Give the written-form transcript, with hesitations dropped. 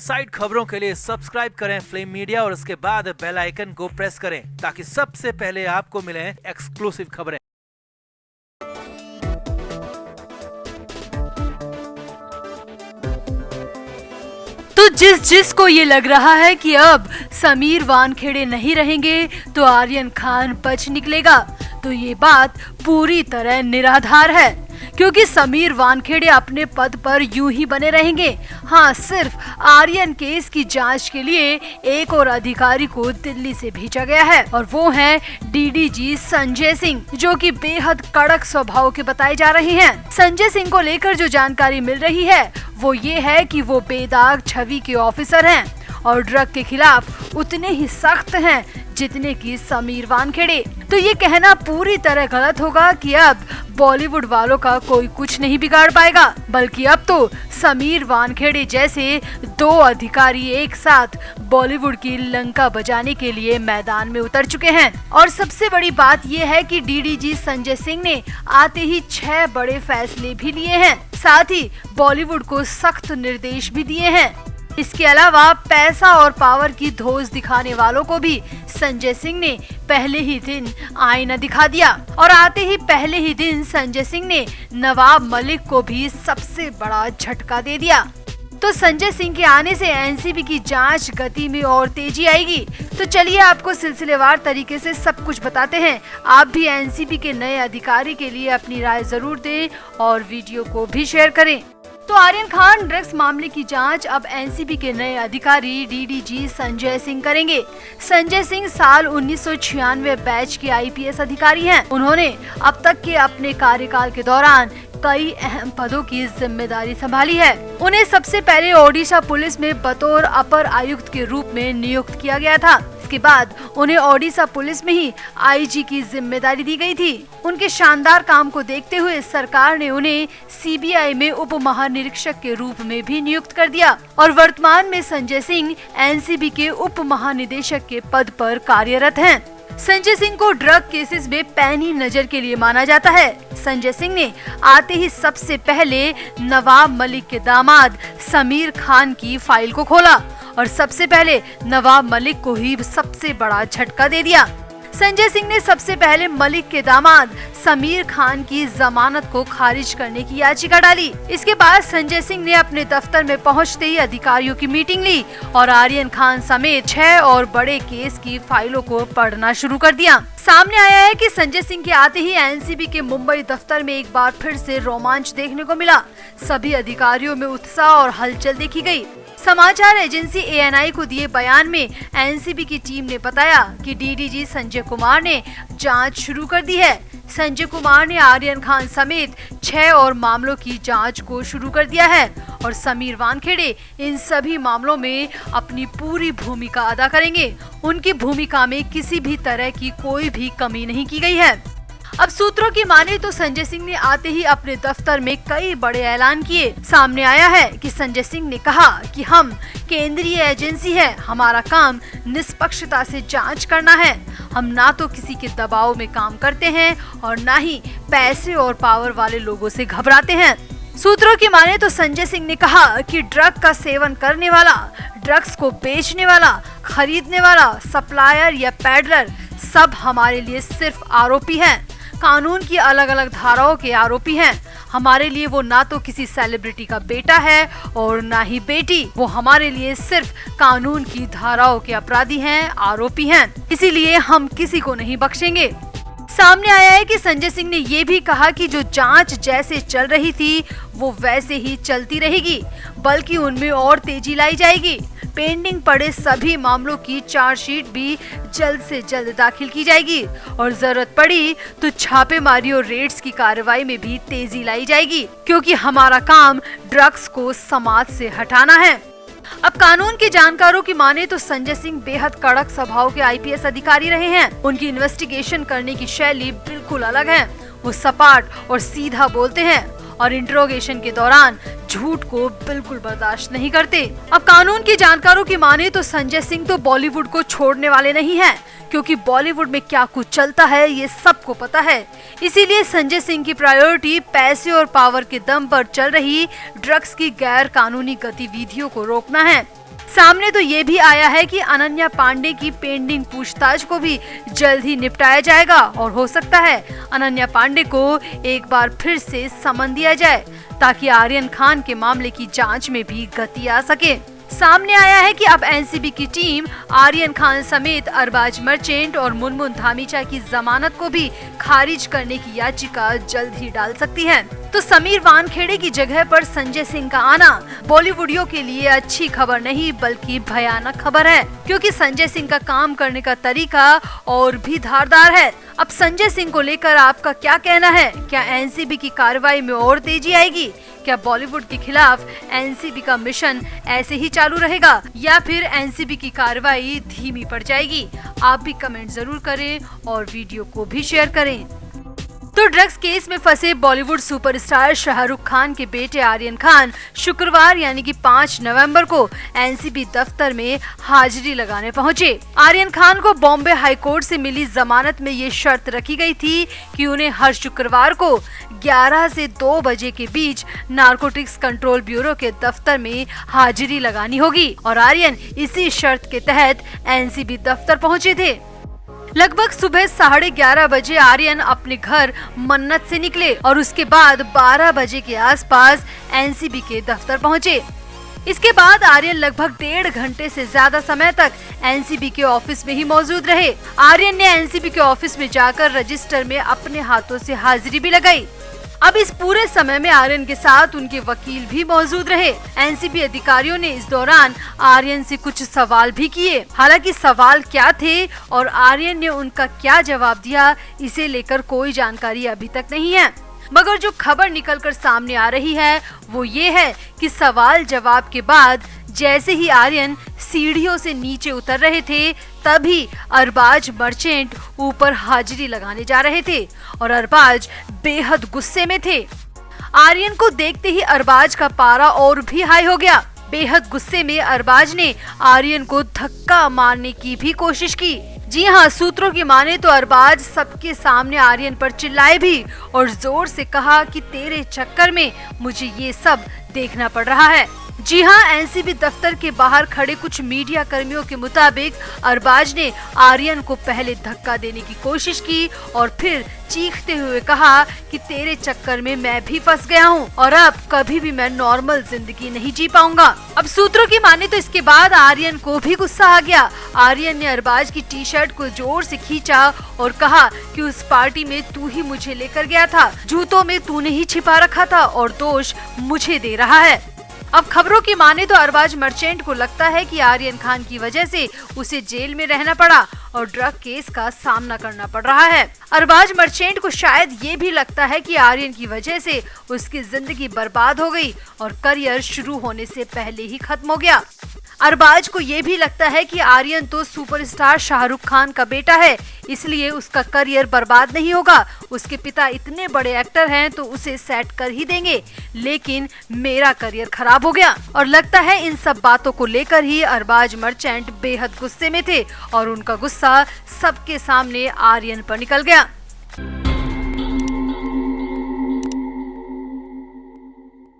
Side खबरों के लिए सब्सक्राइब करें फ्लेम मीडिया और उसके बाद बेल आइकन को प्रेस करें ताकि सबसे पहले आपको मिले एक्सक्लूसिव खबरें। तो जिसको ये लग रहा है कि अब समीर वानखेड़े नहीं रहेंगे तो आर्यन खान बच निकलेगा, तो ये बात पूरी तरह निराधार है, क्योंकि समीर वानखेड़े अपने पद पर यूं ही बने रहेंगे। हाँ, सिर्फ आर्यन केस की जांच के लिए एक और अधिकारी को दिल्ली से भेजा गया है और वो है डीडीजी संजय सिंह, जो कि बेहद कड़क स्वभाव के बताए जा रहे हैं। संजय सिंह को लेकर जो जानकारी मिल रही है वो ये है कि वो बेदाग छवि के ऑफिसर हैं और ड्रग के खिलाफ उतने ही सख्त हैं जितने की समीर वानखेड़े। तो ये कहना पूरी तरह गलत होगा कि अब बॉलीवुड वालों का कोई कुछ नहीं बिगाड़ पाएगा, बल्कि अब तो समीर वानखेड़े जैसे दो अधिकारी एक साथ बॉलीवुड की लंका बजाने के लिए मैदान में उतर चुके हैं। और सबसे बड़ी बात ये है कि डीडीजी संजय सिंह ने आते ही 6 बड़े फैसले भी लिए हैं, साथ ही बॉलीवुड को सख्त निर्देश भी दिए हैं। इसके अलावा पैसा और पावर की धौंस दिखाने वालों को भी संजय सिंह ने पहले ही दिन आईना दिखा दिया और आते ही पहले ही दिन संजय सिंह ने नवाब मलिक को भी सबसे बड़ा झटका दे दिया। तो संजय सिंह के आने से एनसीबी की जांच गति में और तेजी आएगी। तो चलिए आपको सिलसिलेवार तरीके से सब कुछ बताते हैं। आप भी एनसीबी के नए अधिकारी के लिए अपनी राय जरूर दें और वीडियो को भी शेयर करें। तो आर्यन खान ड्रग्स मामले की जांच अब एनसीबी के नए अधिकारी डीडीजी संजय सिंह करेंगे। संजय सिंह साल 1996 बैच के आईपीएस अधिकारी हैं। उन्होंने अब तक के अपने कार्यकाल के दौरान कई अहम पदों की जिम्मेदारी संभाली है। उन्हें सबसे पहले ओडिशा पुलिस में बतौर अपर आयुक्त के रूप में नियुक्त किया गया था। इसके बाद उन्हें ओडिशा पुलिस में ही आईजी की जिम्मेदारी दी गई थी। उनके शानदार काम को देखते हुए सरकार ने उन्हें सीबीआई में उप महानिरीक्षक के रूप में भी नियुक्त कर दिया और वर्तमान में संजय सिंह एनसीबी के उप महानिदेशक के पद पर कार्यरत हैं। संजय सिंह को ड्रग केसेस में पैनी नजर के लिए माना जाता है। संजय सिंह ने आते ही सबसे पहले नवाब मलिक के दामाद समीर खान की फाइल को खोला और सबसे पहले नवाब मलिक को ही सबसे बड़ा झटका दे दिया। संजय सिंह ने सबसे पहले मलिक के दामाद समीर खान की जमानत को खारिज करने की याचिका डाली। इसके बाद संजय सिंह ने अपने दफ्तर में पहुंचते ही अधिकारियों की मीटिंग ली और आर्यन खान समेत 6 और बड़े केस की फाइलों को पढ़ना शुरू कर दिया। सामने आया है कि संजय सिंह के आते ही एनसीबी के मुंबई दफ्तर में एक बार फिर से रोमांच देखने को मिला। सभी अधिकारियों में उत्साह और हलचल देखी गई। समाचार एजेंसी एएनआई को दिए बयान में एनसीबी की टीम ने बताया कि डीडीजी संजय कुमार ने जांच शुरू कर दी है। संजय कुमार ने आर्यन खान समेत 6 और मामलों की जांच को शुरू कर दिया है और समीर वानखेड़े इन सभी मामलों में अपनी पूरी भूमिका अदा करेंगे। उनकी भूमिका में किसी भी तरह की कोई भी कमी नहीं की गई है। अब सूत्रों की माने तो संजय सिंह ने आते ही अपने दफ्तर में कई बड़े ऐलान किए। सामने आया है कि संजय सिंह ने कहा कि हम केंद्रीय एजेंसी है, हमारा काम निष्पक्षता से जांच करना है। हम ना तो किसी के दबाव में काम करते हैं और ना ही पैसे और पावर वाले लोगों से घबराते हैं। सूत्रों की माने तो संजय सिंह ने कहा कि ड्रग का सेवन करने वाला, ड्रग्स को बेचने वाला, खरीदने वाला, सप्लायर या पैडलर सब हमारे लिए सिर्फ आरोपी हैं। कानून की अलग अलग धाराओं के आरोपी हैं। हमारे लिए वो ना तो किसी सेलिब्रिटी का बेटा है और ना ही बेटी। वो हमारे लिए सिर्फ कानून की धाराओं के अपराधी हैं, आरोपी हैं। इसीलिए हम किसी को नहीं बख्शेंगे। सामने आया है कि संजय सिंह ने ये भी कहा कि जो जांच जैसे चल रही थी वो वैसे ही चलती रहेगी, बल्कि उनमें और तेजी लाई जाएगी। पेंडिंग पड़े सभी मामलों की चार्जशीट भी जल्द से जल्द दाखिल की जाएगी और जरूरत पड़ी तो छापेमारी और रेड्स की कार्रवाई में भी तेजी लाई जाएगी, क्योंकि हमारा काम ड्रग्स को समाज से हटाना है। अब कानून के जानकारों की माने तो संजय सिंह बेहद कड़क स्वभाव के आईपीएस अधिकारी रहे हैं। उनकी इन्वेस्टिगेशन करने की शैली बिल्कुल अलग है। वो सपाट और सीधा बोलते हैं और इंट्रोगेशन के दौरान झूठ को बिल्कुल बर्दाश्त नहीं करते। अब कानून के जानकारों की माने तो संजय सिंह तो बॉलीवुड को छोड़ने वाले नहीं हैं, क्योंकि बॉलीवुड में क्या कुछ चलता है ये सबको पता है। इसीलिए संजय सिंह की प्रायोरिटी पैसे और पावर के दम पर चल रही ड्रग्स की गैर कानूनी गतिविधियों को रोकना है। सामने तो ये भी आया है कि अनन्या पांडे की पेंडिंग पूछताछ को भी जल्द ही निपटाया जाएगा और हो सकता है अनन्या पांडे को एक बार फिर से समन दिया जाए ताकि आर्यन खान के मामले की जांच में भी गति आ सके। सामने आया है कि अब एनसीबी की टीम आर्यन खान समेत अरबाज मर्चेंट और मुनमुन धामीचा की जमानत को भी खारिज करने की याचिका जल्द ही डाल सकती है। तो समीर वानखेड़े की जगह पर संजय सिंह का आना बॉलीवुडियों के लिए अच्छी खबर नहीं बल्कि भयानक खबर है, क्योंकि संजय सिंह का काम करने का तरीका और भी धारदार है। अब संजय सिंह को लेकर आपका क्या कहना है? क्या एनसीबी की कार्रवाई में और तेजी आएगी? क्या बॉलीवुड के खिलाफ एनसीबी का मिशन ऐसे ही चालू रहेगा या फिर एनसीबी की कार्रवाई धीमी पड़ जाएगी? आप भी कमेंट जरूर करें और वीडियो को भी शेयर करें। तो ड्रग्स केस में फंसे बॉलीवुड सुपरस्टार शाहरुख खान के बेटे आर्यन खान शुक्रवार यानी कि 5 नवंबर को एनसीबी दफ्तर में हाजिरी लगाने पहुंचे। आर्यन खान को बॉम्बे हाई कोर्ट से मिली जमानत में ये शर्त रखी गई थी कि उन्हें हर शुक्रवार को 11 से 2 बजे के बीच नारकोटिक्स कंट्रोल ब्यूरो के दफ्तर में हाजिरी लगानी होगी और आर्यन इसी शर्त के तहत एनसीबी दफ्तर पहुंचे थे। लगभग सुबह 11:30 बजे आर्यन अपने घर मन्नत से निकले और उसके बाद 12 बजे के आसपास एनसीबी के दफ्तर पहुंचे। इसके बाद आर्यन लगभग 1.5 घंटे से ज्यादा समय तक एनसीबी के ऑफिस में ही मौजूद रहे। आर्यन ने एनसीबी के ऑफिस में जाकर रजिस्टर में अपने हाथों से हाजिरी भी लगाई। अब इस पूरे समय में आर्यन के साथ उनके वकील भी मौजूद रहे। एनसीबी अधिकारियों ने इस दौरान आर्यन से कुछ सवाल भी किए। हालांकि सवाल क्या थे और आर्यन ने उनका क्या जवाब दिया, इसे लेकर कोई जानकारी अभी तक नहीं है। मगर जो खबर निकलकर सामने आ रही है वो ये है कि सवाल जवाब के बाद जैसे ही आर्यन सीढ़ियों से नीचे उतर रहे थे तभी अरबाज मर्चेंट ऊपर हाजिरी लगाने जा रहे थे और अरबाज बेहद गुस्से में थे। आर्यन को देखते ही अरबाज का पारा और भी हाई हो गया। बेहद गुस्से में अरबाज ने आर्यन को धक्का मारने की भी कोशिश की। जी हाँ, सूत्रों की माने तो अरबाज सबके सामने आर्यन पर चिल्लाए भी और जोर से कहा कि तेरे चक्कर में मुझे ये सब देखना पड़ रहा है। जी हाँ, एनसीबी दफ्तर के बाहर खड़े कुछ मीडिया कर्मियों के मुताबिक अरबाज ने आर्यन को पहले धक्का देने की कोशिश की और फिर चीखते हुए कहा कि तेरे चक्कर में मैं भी फंस गया हूँ और अब कभी भी मैं नॉर्मल जिंदगी नहीं जी पाऊंगा। अब सूत्रों की माने तो इसके बाद आर्यन को भी गुस्सा आ गया। आर्यन ने अरबाज की टी शर्ट को जोर से खींचा और कहा कि उस पार्टी में तू ही मुझे लेकर गया था, जूतों में तूने ही छिपा रखा था और दोष मुझे दे रहा है। अब खबरों की माने तो अरबाज मर्चेंट को लगता है कि आर्यन खान की वजह से उसे जेल में रहना पड़ा और ड्रग केस का सामना करना पड़ रहा है। अरबाज मर्चेंट को शायद ये भी लगता है कि आर्यन की वजह से उसकी जिंदगी बर्बाद हो गई और करियर शुरू होने से पहले ही खत्म हो गया। अरबाज को ये भी लगता है कि आर्यन तो सुपरस्टार शाहरुख खान का बेटा है, इसलिए उसका करियर बर्बाद नहीं होगा। उसके पिता इतने बड़े एक्टर हैं तो उसे सेट कर ही देंगे, लेकिन मेरा करियर खराब हो गया। और लगता है इन सब बातों को लेकर ही अरबाज मर्चेंट बेहद गुस्से में थे और उनका गुस्सा सबके सामने आर्यन पर निकल गया।